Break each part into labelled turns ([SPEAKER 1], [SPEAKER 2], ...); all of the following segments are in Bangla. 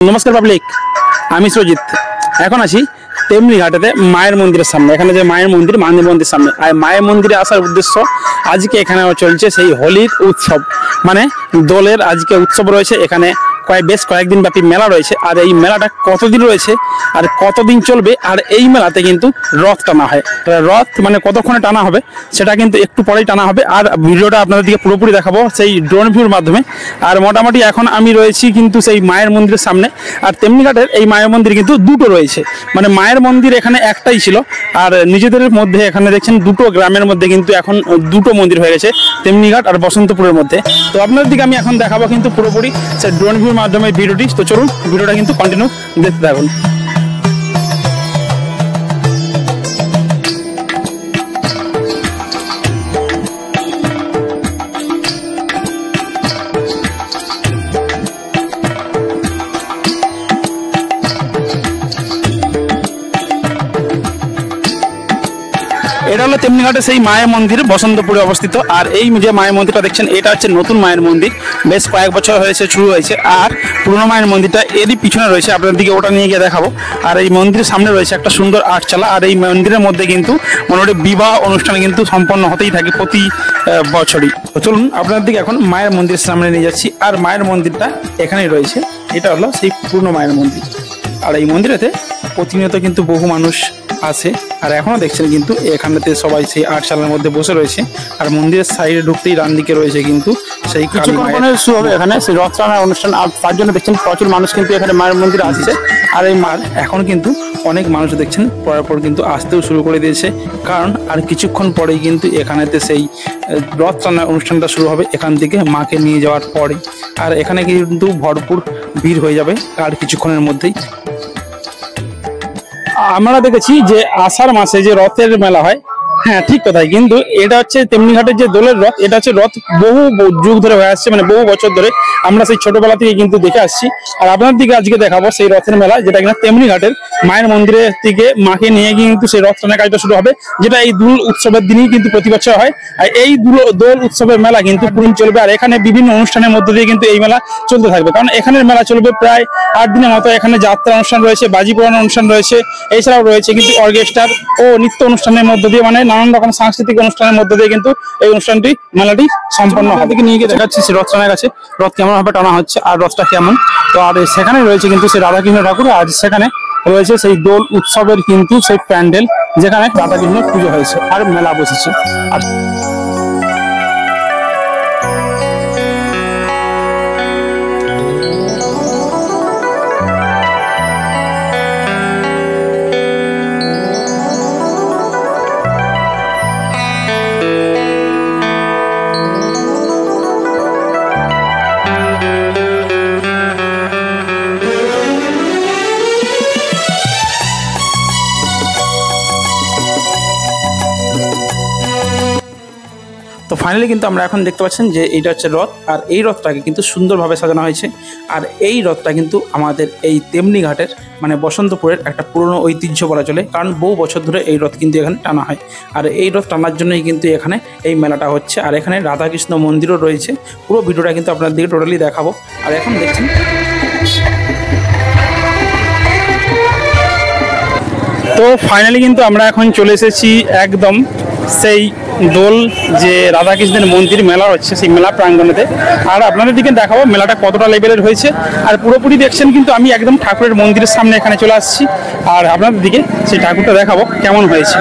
[SPEAKER 1] नमस्कार पब्लिक আমি সুজিত এখন আছি তেমনি ঘাটেতে মায়ের মন্দিরের সামনে। এখানে যে মায়ের মন্দির মানদেব মন্দির সামনে, আর মায়ের মন্দিরে আসার উদ্দেশ্য আজকে এখানে চলছে সেই হোলির উৎসব, মানে দোলের আজকে উৎসব রয়েছে। এখানে বেশ কয়েকদিন ব্যাপী মেলা রয়েছে, আর এই মেলাটা কতদিন রয়েছে আর কতদিন চলবে, আর এই মেলাতে কিন্তু রথ টানা হয়। রথ মানে কতক্ষণে টানা হবে সেটা কিন্তু একটু পরেই টানা হবে, আর ভিডিওটা আপনাদের দিকে পুরোপুরি দেখাবো সেই ড্রোন ভিউর মাধ্যমে। আর মোটামুটি এখন আমি রয়েছি কিন্তু সেই মায়ের মন্দিরের সামনে। আর তেমনিঘাটের এই মায়ের মন্দির কিন্তু দুটো রয়েছে, মানে মায়ের মন্দির এখানে একটাই ছিল, আর নিজেদের মধ্যে এখানে দেখছেন দুটো গ্রামের মধ্যে কিন্তু এখন দুটো মন্দির হয়ে গেছে, তেমনিঘাট আর বসন্তপুরের মধ্যে। তো আপনাদের দিকে আমি এখন দেখাবো কিন্তু পুরোপুরি সেই ড্রোন ভিউর মাধ্যমে ভিডিওটি। তো চলুন ভিডিওটা কিন্তু কন্টিনিউ দেখতে থাকুন। এটা হলো তেমনিঘাটের সেই মায়ের মন্দির, বসন্তপুরে অবস্থিত। আর এই যে মায়ের মন্দিরটা দেখছেন এটা হচ্ছে নতুন মায়ের মন্দির, বেশ কয়েক বছর হয়েছে শুরু হয়েছে। আর পুরনো মায়ের মন্দিরটা এরই পিছনে রয়েছে, আপনাদের দিকে ওটা নিয়ে গিয়ে দেখাবো। আর এই মন্দিরের সামনে রয়েছে একটা সুন্দর আটচালা, আর এই মন্দিরের মধ্যে কিন্তু মোটামুটি বিবাহ অনুষ্ঠান কিন্তু সম্পন্ন হতেই থাকে প্রতি বছরই। তো চলুন আপনাদের দিকে এখন মায়ের মন্দিরের সামনে নিয়ে যাচ্ছি। আর মায়ের মন্দিরটা এখানেই রয়েছে, এটা হলো সেই পুরনো মায়ের মন্দির। আর এই মন্দিরেতে প্রতিনিয়ত কিন্তু বহু মানুষ আছে, আর এখনো দেখছেন কিন্তু এখানেতে সবাই সেই আটচালার মধ্যে বসে রয়েছে। আর মন্দিরের সাইডে ঢুকতেই ডান দিকে রয়েছে কিন্তু সেই শুরু হবে এখানে সেই রথ টানার অনুষ্ঠান। আর তার জন্য দেখছেন প্রচুর মানুষ কিন্তু এখানে মায়ের মন্দিরে আসছে। আর এই মার এখন কিন্তু অনেক মানুষ দেখছেন পরপর কিন্তু আসতেও শুরু করে দিয়েছে, কারণ আর কিছুক্ষণ পরেই কিন্তু এখানেতে সেই রথ টানার অনুষ্ঠানটা শুরু হবে এখান থেকে মাকে নিয়ে যাওয়ার পরে। আর এখানে কিন্তু ভরপুর ভিড় হয়ে যাবে আর কিছুক্ষণের মধ্যেই। আমরা দেখেছি যে আষাঢ় মাসে যে রথের মেলা হয়, হ্যাঁ ঠিক কথাই, কিন্তু এটা হচ্ছে তেমনিঘাটের যে দোলের রথ, এটা হচ্ছে রথ বহু যুগ ধরে হয়ে আসছে, মানে বহু বছর ধরে আমরা সেই ছোটবেলা থেকে কিন্তু দেখে আসছি। আর আপনার দিকে আজকে দেখাবো সেই রথের মেলা, যেটা কিনা তেমনিঘাটের মায়ের মন্দিরের থেকে মাকে নিয়ে গিয়ে কিন্তু সেই রথ টানার কাজটা শুরু হবে, যেটা এই দোল উৎসবের দিনই কিন্তু প্রতি বছর হয়। আর এই দোল উৎসবের মেলা কিন্তু পুরো চলবে, আর এখানে বিভিন্ন অনুষ্ঠানের মধ্যে দিয়ে কিন্তু এই মেলা চলতে থাকবে, কারণ এখানের মেলা চলবে প্রায় 8 দিনের মতো। এখানে যাত্রা অনুষ্ঠান রয়েছে, বাজি পোড়ানোর অনুষ্ঠান রয়েছে, এছাড়াও রয়েছে কিন্তু অর্কেস্ট্রার ও নৃত্য অনুষ্ঠানের মধ্যে দিয়ে, মানে নানান রকম সাংস্কৃতিক অনুষ্ঠানের মধ্যে দিয়ে কিন্তু এই অনুষ্ঠানটি মেলাটি সম্পন্ন হবে। দিকে নিয়ে গিয়ে দেখাচ্ছি সে রথ টানার কাছে রথ কেমন ভাবে টানা হচ্ছে আর রথটা কেমন। তো আর সেখানে রয়েছে কিন্তু সেই রাধাকৃষ্ণ ঠাকুর, আর সেখানে রয়েছে সেই দোল উৎসবের কিন্তু সেই প্যান্ডেল, যেখানে রাধাকৃষ্ণের পুজো হয়েছে আর মেলা বসেছে। আর তো ফাইনালি কিন্তু আমরা এখন দেখতে পাচ্ছেন যে এইটা হচ্ছে রথ, আর এই রথটাকে কিন্তু সুন্দরভাবে সাজানো হয়েছে। আর এই রথটা কিন্তু আমাদের এই তেমনিঘাটের মানে বসন্তপুরের একটা পুরনো ঐতিহ্য বলা চলে, কারণ বহু বছর ধরে এই রথ কিন্তু এখানে টানা হয়। আর এই রথ টানার জন্যই কিন্তু এখানে এই মেলাটা হচ্ছে। আর এখানে রাধাকৃষ্ণ মন্দিরও রয়েছে, পুরো ভিডিওটা কিন্তু আপনাদের দিকে টোটালি দেখাবো। আর এখন দেখছেন তো ফাইনালি কিন্তু আমরা এখন চলে এসেছি একদম সেই দোল যে রাধাকৃষ্ণের মন্দির মেলা হচ্ছে সেই মেলা প্রাঙ্গণেতে। আর আপনাদের দিকে দেখাবো মেলাটা কতটা লেভেলের হয়েছে। আর পুরোপুরি দেখছেন কিন্তু আমি একদম ঠাকুরের মন্দিরের সামনে এখানে চলে আসছি, আর আপনাদের দিকে সেই ঠাকুরটা দেখাবো কেমন হয়েছে।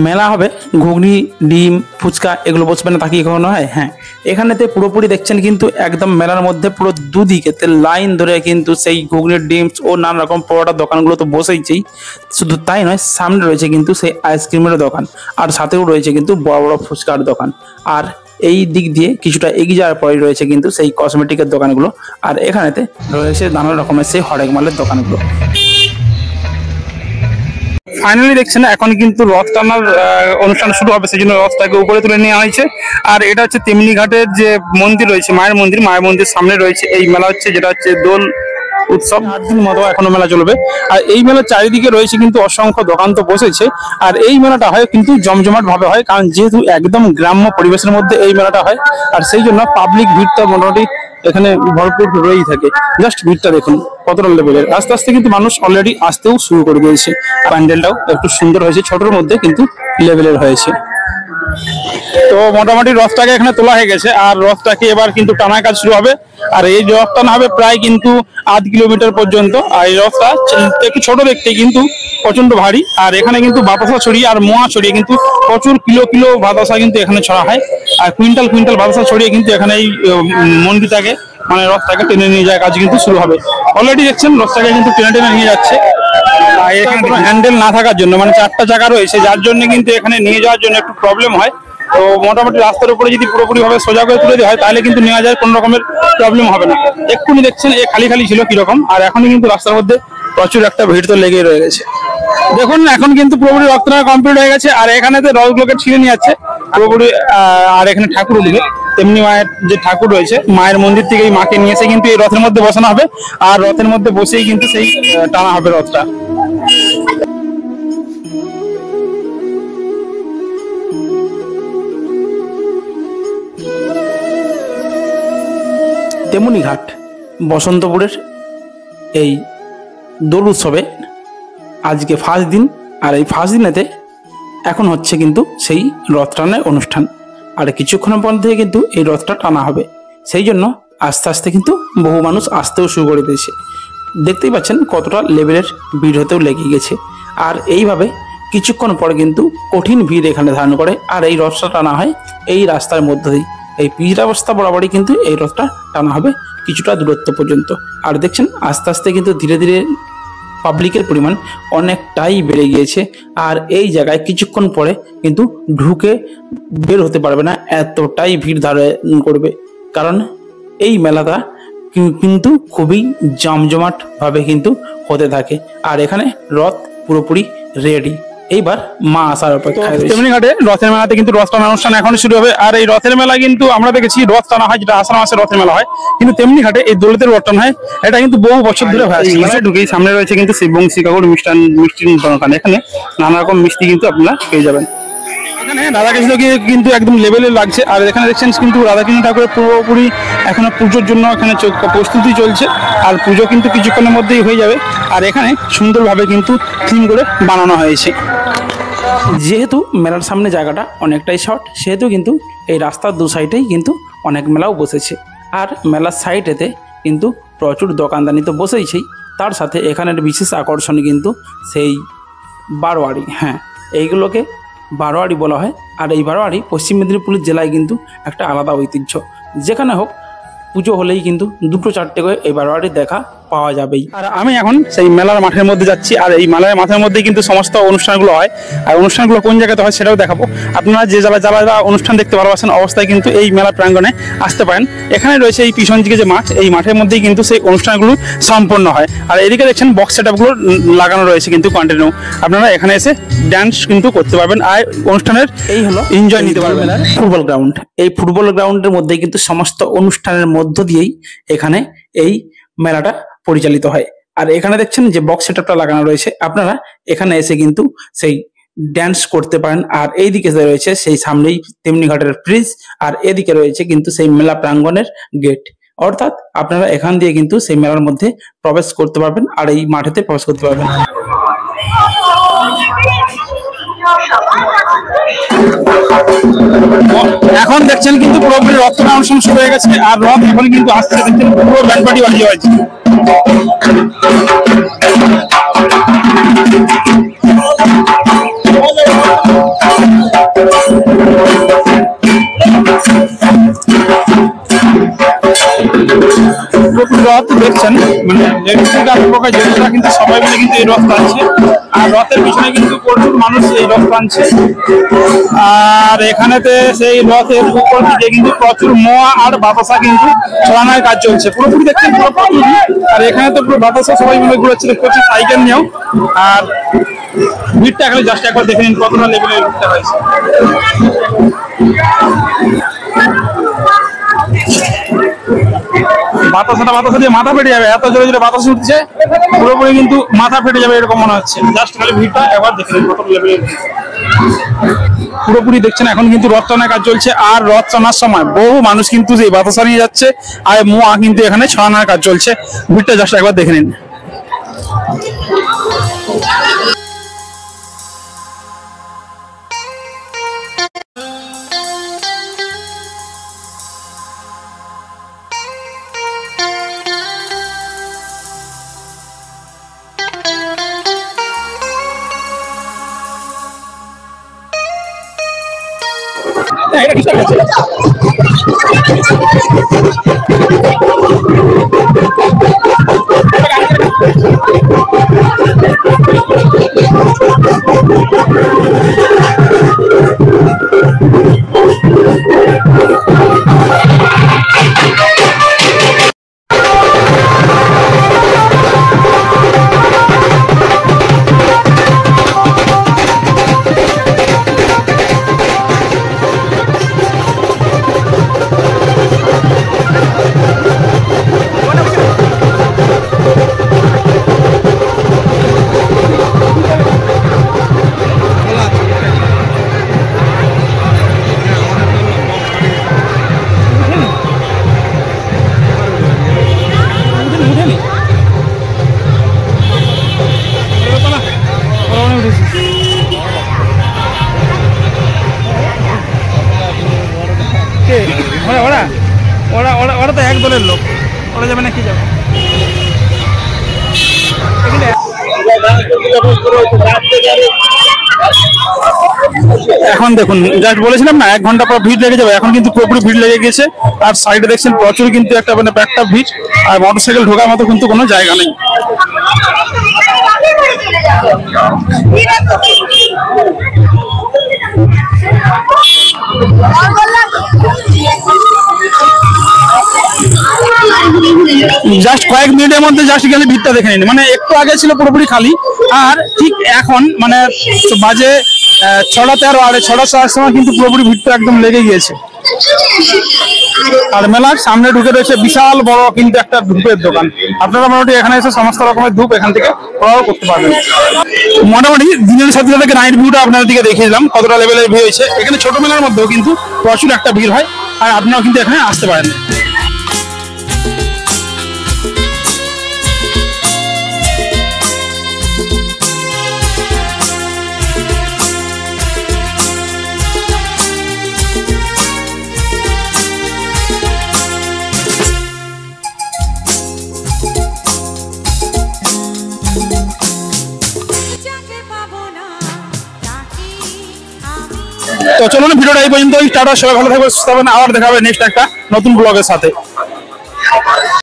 [SPEAKER 1] মেলা হবে ঘুগনি ডিম ফুচকা এগুলো বসবে না তাকিয়ে কখনো হয়? হ্যাঁ, এখানেতে পুরোপুরি দেখছেন কিন্তু একদম মেলার মধ্যে পুরো দুদিকেতে লাইন ধরে কিন্তু সেই ঘুগনির ডিমস ও নানা রকম পরোটার দোকানগুলো তো বসেইছেই, শুধু তাই নয় সামনে রয়েছে কিন্তু সেই আইসক্রিমের দোকান, আর সাথেও রয়েছে কিন্তু বড় বড় ফুচকার দোকান। আর এই দিক দিয়ে কিছুটা এগিয়ে যাওয়ার পরে রয়েছে কিন্তু সেই কসমেটিকের দোকানগুলো, আর এখানেতে রয়েছে নানা রকমের সেই হরেক মালের দোকানগুলো। ফাইনালি দেখছেন এখন কিন্তু রথ টানার অনুষ্ঠান শুরু হবে, সেই জন্য রথটাকে উপরে তুলে নিয়ে হয়েছে। আর এটা হচ্ছে তেমনি ঘাটের যে মন্দির রয়েছে মায়ের মন্দির সামনে রয়েছে এই মেলা হচ্ছে, যেটা হচ্ছে দোল উৎসব। 8 দিন মতো এখনো মেলা চলবে। আর এই মেলার চারিদিকে রয়েছে কিন্তু অসংখ্য দোকান তো বসেছে। আর এই মেলাটা হয় কিন্তু জমজমাট ভাবে হয়, কারণ যেহেতু একদম গ্রাম্য পরিবেশের মধ্যে এই মেলাটা হয়, আর সেই জন্য পাবলিক ভিড়টা মোটামুটি এখানে ভরপুর রয়েই থাকে। জাস্ট ভিড়টা দেখুন কতটা লেভেলের। আস্তে আস্তে কিন্তু মানুষ অলরেডি আসতেও শুরু করে দিয়েছে। প্যান্ডেলটাও একটু সুন্দর হয়েছে, ছোটর মধ্যে কিন্তু লেভেলের হয়েছে। তো মোটামুটি রথটাকে এখানে তোলা হয়ে গেছে, আর রথটাকে এবার কিন্তু টানার কাজ শুরু হবে। আর এই রথ টানা হবে প্রায় কিন্তু 8 কিলোমিটার পর্যন্ত। আর এই রথটা একটু ছোট দেখতে কিন্তু প্রচন্ড ভারী। আর এখানে কিন্তু বাতাসা ছড়িয়ে আর মোয়া ছড়িয়ে কিন্তু প্রচুর কিলো বাতাসা কিন্তু এখানে ছড়া হয়। আর কুইন্টাল বাতাসা ছড়িয়ে কিন্তু এখানে এই মন্দিরটাকে মানে রথটাকে টেনে নিয়ে যাওয়ার কাজ কিন্তু শুরু হবে। অলরেডি দেখছেন রথটাকে কিন্তু টেনে নিয়ে যাচ্ছে। আর এখানে হ্যান্ডেল না থাকার জন্য মানে 4টা চাকা রয়েছে, যার জন্য কিন্তু এখানে নিয়ে যাওয়ার জন্য একটু প্রবলেম হয়। তো মোটামুটি রাস্তার উপরে যদি পুরোপুরি ভাবে সোজা করে তুলে দেওয়া হয় তাহলে কিন্তু নেওয়া যায়, কোনো রকমের প্রবলেম হবে না। এক্ষুনি দেখছেন এ খালি ছিল কিরকম, আর এখনই কিন্তু রাস্তার মধ্যে প্রচুর একটা ভিড় তো লেগেই রয়ে গেছে। দেখুন এখন কিন্তু পুরোপুরি রথ টানা কমপ্লিট হয়ে গেছে। আর এখানেতে রথগুলোকে ছিঁড়ে নিয়ে যাচ্ছে পুরোপুরি। আর এখানে ঠাকুর দিকে তেমনি মায়ের যে ঠাকুর রয়েছে মায়ের মন্দির থেকে এই মাকে নিয়ে এসে কিন্তু এই রথের মধ্যে বসানো হবে। আর রথের মধ্যে বসেই কিন্তু সেই টানা হবে রথটা। তেমনি ঘাট বসন্তপুরের এই দোল উৎসবে আজকে ফার্স্ট দিন। আর এই ফার্স্ট দিনেতে এখন হচ্ছে কিন্তু সেই রথ টানার অনুষ্ঠান। আর কিছুক্ষণের মধ্যে কিন্তু এই রথটা টানা হবে, সেই জন্য আস্তে আস্তে কিন্তু বহু মানুষ আসতেও শুরু করে দিয়েছে। দেখতেই পাচ্ছেন কতটা লেভেলের ভিড় হতেও লেগে গেছে। আর এইভাবে কিছুক্ষণ পরে কিন্তু কঠিন ভিড় এখানে ধারণ করে। আর এই রথটা টানা হয় এই রাস্তার মধ্য দিয়ে, এই পিচ রাস্তা বরাবরই কিন্তু এই রথটা টানা হবে কিছুটা দূরত্ব পর্যন্ত। আর দেখছেন আস্তে আস্তে কিন্তু ধীরে ধীরে পাবলিকের পরিমাণ অনেকটাই বেড়ে গিয়েছে। আর এই জায়গায় কিছুক্ষণ পরে কিন্তু ঢুকে বের হতে পারবে না, এতটাই ভিড় ধারণ করবে। কারণ এই মেলাটা কিন্তু খুবই জমজমাট ভাবে কিন্তু হতে থাকে। আর এখানে রথ পুরোপুরি রেডি, এইবার মা আসার অপেক্ষায়। তেমনি ঘাটে রথের মেলাতে কিন্তু রথ টানা অনুষ্ঠান এখন শুরু হবে। আর এই রথের মেলা কিন্তু আমরা দেখেছি রথ টানা হয় যেটা আষাঢ় মাসে রথের মেলা হয়, কিন্তু তেমনি ঘাটে এই দোলেতের রথ টানা হয়। এটা কিন্তু বহু বছর ধরে হয় আসছে। ঢুকেই সামনে রয়েছে কিন্তু শিববংশী কাকুর মিষ্টির দোকান। এখানে নানা রকম মিষ্টি কিন্তু আপনারা পেয়ে যাবেন। এখানে রাধাকৃষ্ণকে কিন্তু একদম লেভেলে লাগছে। আর এখানে দেখছেন কিন্তু রাধাকৃষ্ণ ঠাকুরের পুরোপুরি এখনো পুজোর জন্য এখানে প্রস্তুতি চলছে। আর পুজো কিন্তু কিছুক্ষণের মধ্যেই হয়ে যাবে। আর এখানে সুন্দরভাবে কিন্তু থিম করে বানানো হয়েছে। যেহেতু মেলার সামনে জায়গাটা অনেকটাই শর্ট, সেহেতু কিন্তু এই রাস্তার দু সাইডেই কিন্তু অনেক মেলাও বসেছে। আর মেলার সাইডেতে কিন্তু প্রচুর দোকানদানি তো বসেইছেই, তার সাথে এখানের বিশেষ আকর্ষণ কিন্তু সেই বারোয়ারি। হ্যাঁ, এইগুলোকে বারোয়ারি বলা হয়। আর এই বারোয়ারি পশ্চিম মেদিনীপুর জেলায় কিন্তু একটা আলাদা ঐতিহ্য। যেখানে হোক পুজো হলেই কিন্তু 2-4টে করে এই বারোয়ারি দেখা পাওয়া যাবেই। আর আমি এখন সেই মেলার মাঠের মধ্যে যাচ্ছি। আর এই মেলার মাঠের মধ্যে কিন্তু সমস্ত অনুষ্ঠানগুলো হয়। আর অনুষ্ঠানগুলো কোন জায়গাতে হয় সেটাও দেখাবো। আপনারা যে যারা অনুষ্ঠান দেখতে ভালোবাসেন অবস্থায় কিন্তু এই মেলা প্রাঙ্গণে আসতে পারেন। এখানে রয়েছে এই পিছন দিকে যে মাঠ, এই মাঠের মধ্যেই কিন্তু সেই অনুষ্ঠানগুলো সম্পন্ন হয়। আর এদিকে দেখছেন বক্স সেটআপগুলো লাগানো রয়েছে কিন্তু কন্টিনিউ। আপনারা এখানে এসে ড্যান্স কিন্তু করতে পারবেন। আর অনুষ্ঠানের এই হলো এনজয় নিতে পারবেন। ফুটবল গ্রাউন্ড, এই ফুটবল গ্রাউন্ডের মধ্যে কিন্তু সমস্ত অনুষ্ঠানের মধ্য দিয়েই এখানে এই মেলাটা পরিচালিত হয়। আর এখানে দেখছেন যে বক্স সেটআপটা লাগানো রয়েছে, আপনারা এখানে এসে কিন্তু সেই ড্যান্স করতে পারেন। আর এইদিকে রয়েছে সেই সামনেই তেমনি ঘাটের ব্রিজ, আর এদিকে রয়েছে কিন্তু সেই মেলা প্রাঙ্গণের গেট। অর্থাৎ আপনারা এখান দিয়ে কিন্তু সেই মেলার মধ্যে প্রবেশ করতে পারবেন আর এই মাঠেতে প্রবেশ করতে পারবেন। এখন দেখছেন কিন্তু পুরোপুরি রথ টানা অনুষ্ঠান শুরু হয়ে গেছে। আর রথ এখন কিন্তু আসছে, দেখছেন পুরো ব্যান্ড পার্টি বাজিয়ে হয়েছে। দেখছেন মানে লেডিস থেকে আরম্ভ করে জেন্টসরা কিন্তু সবাই মিলে কিন্তু এই রথ টানছে, আর রথের পিছনে কিন্তু প্রচুর মানুষ এই রথ টানছে। আর এখানেতে সেই রথের উপর দিকে কিন্তু প্রচুর মোয়া আর বাতাসা কিন্তু ছড়ানোর কাজ চলছে, পুরোপুরি দেখছেন পুরোপুরি। আর এখানে তো পুরো বাতাসা সবাই মিলে ঘুরাচ্ছে, দেখতে পাচ্ছি সাইকেল নিয়েও। আর ভিড়টা এখানে জাস্ট একবার দেখে নিন কতটা লেভেলের ভিড়টা হয়েছে। বাতাসা দিয়ে মাথা ফেটে যাবে, এত জোরে জোরে বাতাস উঠছে, পুরোপুরি কিন্তু মাথা ফেটে যাবে এরকম মনে হচ্ছে। জাস্ট খালি ভিড়টা একবার দেখে নিন কত লেভেলের ভিড়। পুরোপুরি দেখছেন এখন কিন্তু রথ টানার কাজ চলছে, আর রথ টানার সময় বহু মানুষ কিন্তু যে বাতাসা নিয়ে যাচ্ছে, আর মোয়া কিন্তু এখানে ছড়ানোর কাজ চলছে। ভিড়টা জাস্ট একবার দেখে নিন। ওরা তো এক দলের লোক, ওরা যাবে না কি যাবে। এখন দেখুন জাস্ট বলেছিলাম না 1 ঘন্টা পর ভিড় লেগে যাবে, এখন কিন্তু পুরোপুরি ভিড় লেগে গেছে। আর সাইডে দেখছেন প্রচুর কিন্তু একটা মানে একটা ভিড়, আর মোটরসাইকেল ঢোকার মতো কিন্তু কোনো জায়গা নেই। জাস্ট কয়েক মিনিটের মধ্যে জাস্ট গেলে ভিড়টা দেখে নিন, মানে একটু আগে ছিল পুরোপুরি খালি, আর ঠিক এখন মানে বাজে 6:13 আর 6:07 সময় কিন্তু পুরোপুরি ভিড়টা একদম লেগে গিয়েছে। আর মেলার সামনে ঢুকে রয়েছে বিশাল বড় কিন্তু একটা ধূপের দোকান। আপনারা মোটামুটি এখানে এসে সমস্ত রকমের ধূপ এখান থেকে ক্রয় করতে পারবেন। মোটামুটি দিনের সাথে সাথে নাইট ভিউটা আপনাদের দিকে দেখিয়ে দিলাম কতটা লেভেলের ভিড় হয়েছে। এখানে ছোট মেলার মধ্যেও কিন্তু প্রচুর একটা ভিড় হয়, আর আপনারাও কিন্তু এখানে আসতে পারেন। তো চলুন ভিডিওটা এই পর্যন্ত, সবাই ভালো থাকবে, সুস্থ থাকবেন, আবার দেখা হবে নেক্সট একটা নতুন ব্লগের সাথে।